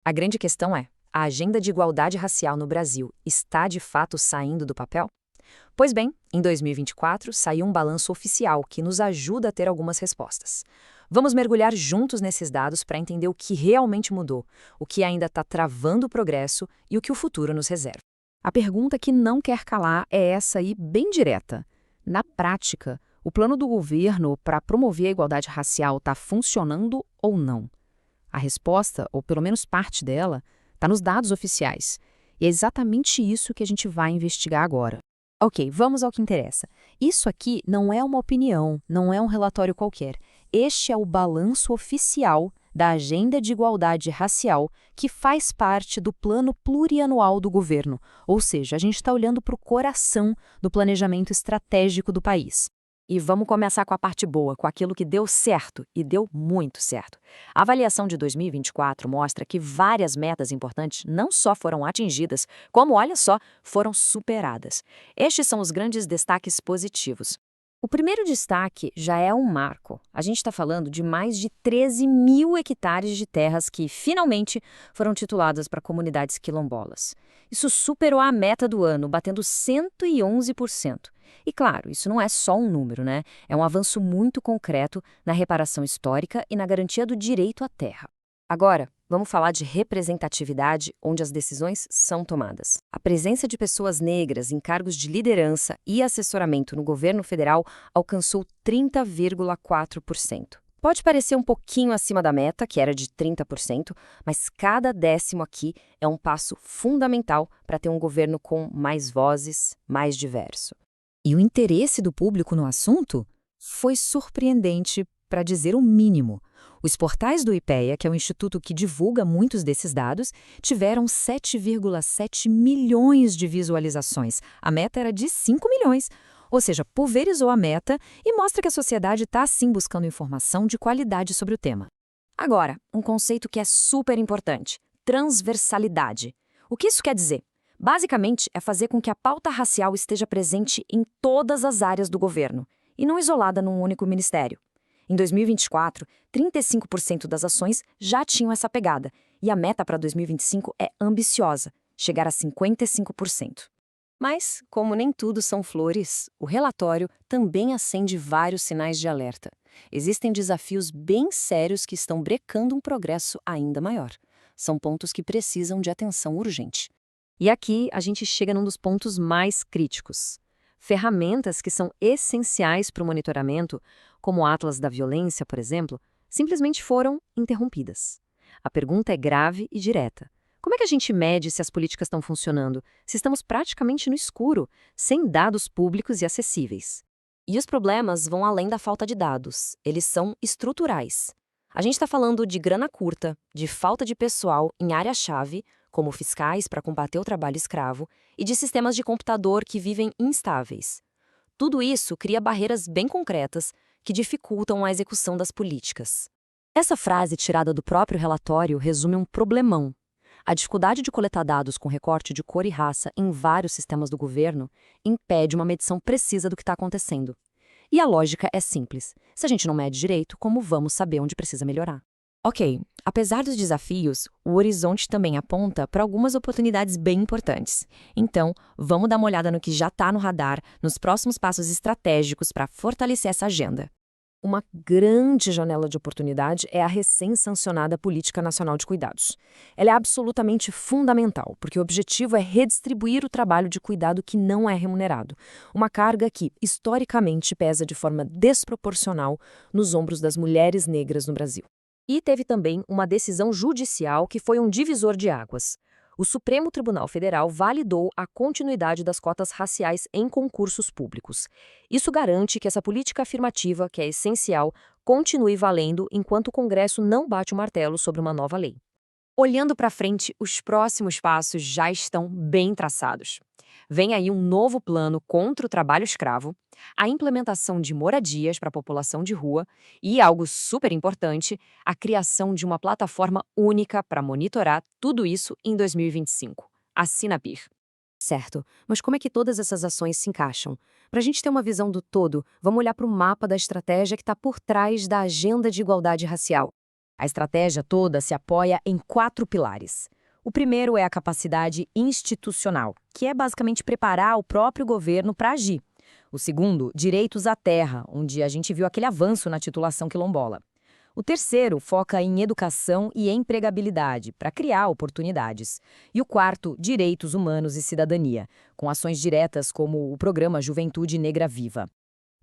A grande questão é: a agenda de igualdade racial no Brasil está de fato saindo do papel? Pois bem, em 2024 saiu um balanço oficial que nos ajuda a ter algumas respostas. Vamos mergulhar juntos nesses dados para entender o que realmente mudou, o que ainda está travando o progresso e o que o futuro nos reserva. A pergunta que não quer calar é essa aí, bem direta. Na prática, o plano do governo para promover a igualdade racial está funcionando ou não? A resposta, ou pelo menos parte dela, está nos dados oficiais. E é exatamente isso que a gente vai investigar agora. Ok, vamos ao que interessa. Isso aqui não é uma opinião, não é um relatório qualquer. Este é o balanço oficial da Agenda de Igualdade Racial, que faz parte do Plano Plurianual do governo. Ou seja, a gente está olhando para o coração do planejamento estratégico do país. E vamos começar com a parte boa, com aquilo que deu certo, e deu muito certo. A avaliação de 2024 mostra que várias metas importantes não só foram atingidas, como, olha só, foram superadas. Estes são os grandes destaques positivos. O primeiro destaque já é um marco. A gente está falando de mais de 13 mil hectares de terras que, finalmente, foram tituladas para comunidades quilombolas. Isso superou a meta do ano, batendo 111%. E claro, isso não é só um número, né? É um avanço muito concreto na reparação histórica e na garantia do direito à terra. Agora, vamos falar de representatividade, onde as decisões são tomadas. A presença de pessoas negras em cargos de liderança e assessoramento no governo federal alcançou 30,4%. Pode parecer um pouquinho acima da meta, que era de 30%, mas cada décimo aqui é um passo fundamental para ter um governo com mais vozes, mais diverso. E o interesse do público no assunto foi surpreendente, para dizer o mínimo. Os portais do IPEA, que é o instituto que divulga muitos desses dados, tiveram 7,7 milhões de visualizações. A meta era de 5 milhões. Ou seja, pulverizou a meta e mostra que a sociedade está, sim, buscando informação de qualidade sobre o tema. Agora, um conceito que é super importante: transversalidade. O que isso quer dizer? Basicamente, é fazer com que a pauta racial esteja presente em todas as áreas do governo, e não isolada num único ministério. Em 2024, 35% das ações já tinham essa pegada, e a meta para 2025 é ambiciosa, chegar a 55%. Mas, como nem tudo são flores, o relatório também acende vários sinais de alerta. Existem desafios bem sérios que estão brecando um progresso ainda maior. São pontos que precisam de atenção urgente. E aqui a gente chega num dos pontos mais críticos. Ferramentas que são essenciais para o monitoramento, como o Atlas da Violência, por exemplo, simplesmente foram interrompidas. A pergunta é grave e direta. Como é que a gente mede se as políticas estão funcionando, se estamos praticamente no escuro, sem dados públicos e acessíveis? E os problemas vão além da falta de dados, eles são estruturais. A gente está falando de grana curta, de falta de pessoal em área-chave, como fiscais para combater o trabalho escravo, e de sistemas de computador que vivem instáveis. Tudo isso cria barreiras bem concretas que dificultam a execução das políticas. Essa frase tirada do próprio relatório resume um problemão. A dificuldade de coletar dados com recorte de cor e raça em vários sistemas do governo impede uma medição precisa do que está acontecendo. E a lógica é simples. Se a gente não mede direito, como vamos saber onde precisa melhorar? Ok, apesar dos desafios, o horizonte também aponta para algumas oportunidades bem importantes. Então, vamos dar uma olhada no que já está no radar, nos próximos passos estratégicos para fortalecer essa agenda. Uma grande janela de oportunidade é a recém-sancionada Política Nacional de Cuidados. Ela é absolutamente fundamental, porque o objetivo é redistribuir o trabalho de cuidado que não é remunerado, uma carga que, historicamente, pesa de forma desproporcional nos ombros das mulheres negras no Brasil. E teve também uma decisão judicial que foi um divisor de águas. O Supremo Tribunal Federal validou a continuidade das cotas raciais em concursos públicos. Isso garante que essa política afirmativa, que é essencial, continue valendo enquanto o Congresso não bate o martelo sobre uma nova lei. Olhando para frente, os próximos passos já estão bem traçados. Vem aí um novo plano contra o trabalho escravo, a implementação de moradias para a população de rua e, algo super importante, a criação de uma plataforma única para monitorar tudo isso em 2025, a Sinapir. Certo, mas como é que todas essas ações se encaixam? Para a gente ter uma visão do todo, vamos olhar para o mapa da estratégia que está por trás da Agenda de Igualdade Racial. A estratégia toda se apoia em 4 pilares. O primeiro é a capacidade institucional, que é basicamente preparar o próprio governo para agir. O segundo, direitos à terra, onde a gente viu aquele avanço na titulação quilombola. O terceiro foca em educação e empregabilidade, para criar oportunidades. E o quarto, direitos humanos e cidadania, com ações diretas como o programa Juventude Negra Viva.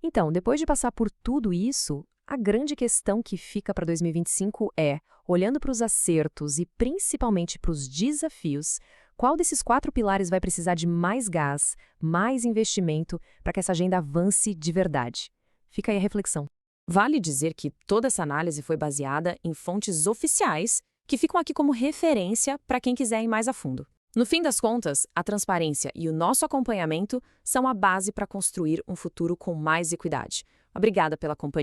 Então, depois de passar por tudo isso, a grande questão que fica para 2025 é, olhando para os acertos e principalmente para os desafios, qual desses 4 pilares vai precisar de mais gás, mais investimento para que essa agenda avance de verdade? Fica aí a reflexão. Vale dizer que toda essa análise foi baseada em fontes oficiais que ficam aqui como referência para quem quiser ir mais a fundo. No fim das contas, a transparência e o nosso acompanhamento são a base para construir um futuro com mais equidade. Obrigada pela companhia.